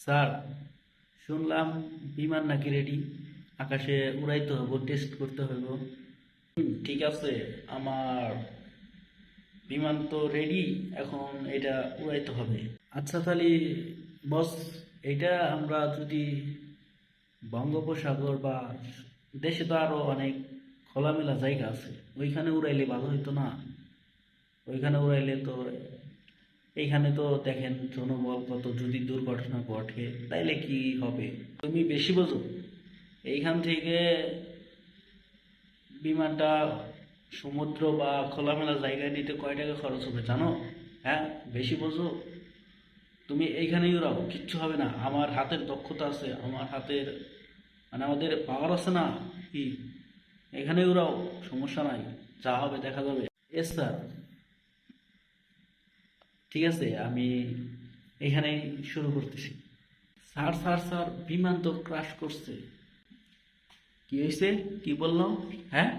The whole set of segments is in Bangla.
স্যার, শুনলাম বিমান নাকি রেডি, আকাশে উড়াইতে হবো, টেস্ট করতে হইব। ঠিক আছে, আমার বিমান তো রেডি, এখন এটা উড়াইতে হবে। আচ্ছা তাহলে বস, এটা আমরা যদি বঙ্গোপসাগর বা দেশে তো আরো অনেক খোলামেলা জায়গা আছে, ওইখানে উড়াইলে ভালো হইতো না? ওইখানে উড়াইলে তো, এইখানে তো দেখেন জনবল কত, যদি দুর্ঘটনা ঘটে তাইলে কি হবে? তুমি বেশি বোঝো। এইখান থেকে বিমানটা সমুদ্র বা খোলামেলা জায়গায় নিতে কয় টাকা খরচ হবে জানো? হ্যাঁ, বেশি বোঝো। তুমি এইখানেই উড়াও, কিচ্ছু হবে না। আমার হাতের দক্ষতা আছে, আমার হাতের মানে আমাদের পাওয়ার আছে না কি, এখানে উড়াও, সমস্যা নাই, যা হবে দেখা যাবে। এস স্যার, ঠিক আছে, আমি এখানেই শুরু করতেছি। স্যার স্যার স্যার, বিমান তো ক্রাশ করছে। কি হয়েছে? কি বললাম? হ্যাঁ।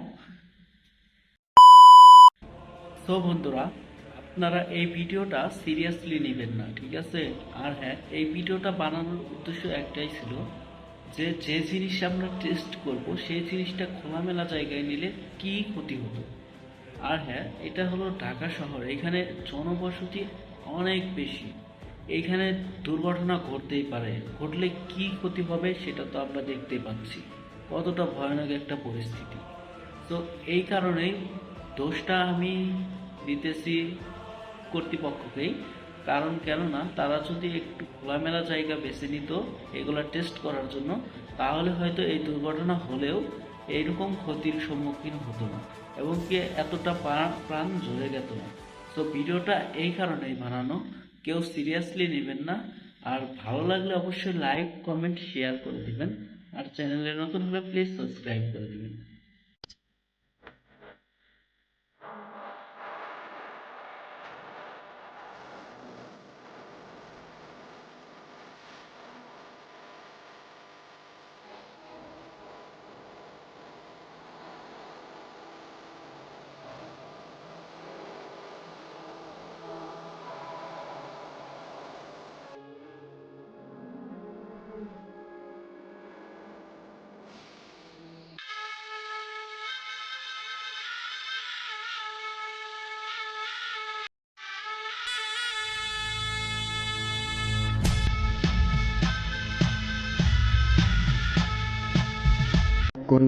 তো বন্ধুরা, আপনারা এই ভিডিওটা সিরিয়াসলি নেবেন না, ঠিক আছে? আর হ্যাঁ, এই ভিডিওটা বানানোর উদ্দেশ্য একটাই ছিল, যে যে জিনিস আমরা টেস্ট করব সেই জিনিসটা খোলামেলা জায়গায় নিলে কি ক্ষতি হতো। আর হ্যাঁ, এটা হলো ঢাকা শহর, এখানে জনবসতি অনেক বেশি। এইখানে দুর্ঘটনা ঘটতেই পারে, ঘটলে কি ক্ষতি হবে সেটা তো আমরা দেখতেই পাচ্ছি, কতটা ভয়ানক একটা পরিস্থিতি। তো এই কারণেই দোষটা আমি দিতেছি কর্তৃপক্ষকেই। কারণ কেননা তারা যদি একটু খোলামেলা জায়গা বেছে নিত এগুলা টেস্ট করার জন্য, তাহলে হয়তো এই দুর্ঘটনা হলেও এইরকম ক্ষতির সম্মুখীন হতো না, এবং কি এতটা প্রাণ ঝরে যেত না। তো ভিডিওটা এই কারণেই বানানো, কেউ সিরিয়াসলি নেবেন না। আর ভালো লাগলে অবশ্যই লাইক কমেন্ট শেয়ার করে দিবেন। আর চ্যানেলে নতুন হলে প্লিজ সাবস্ক্রাইব করে দিবেন। কোন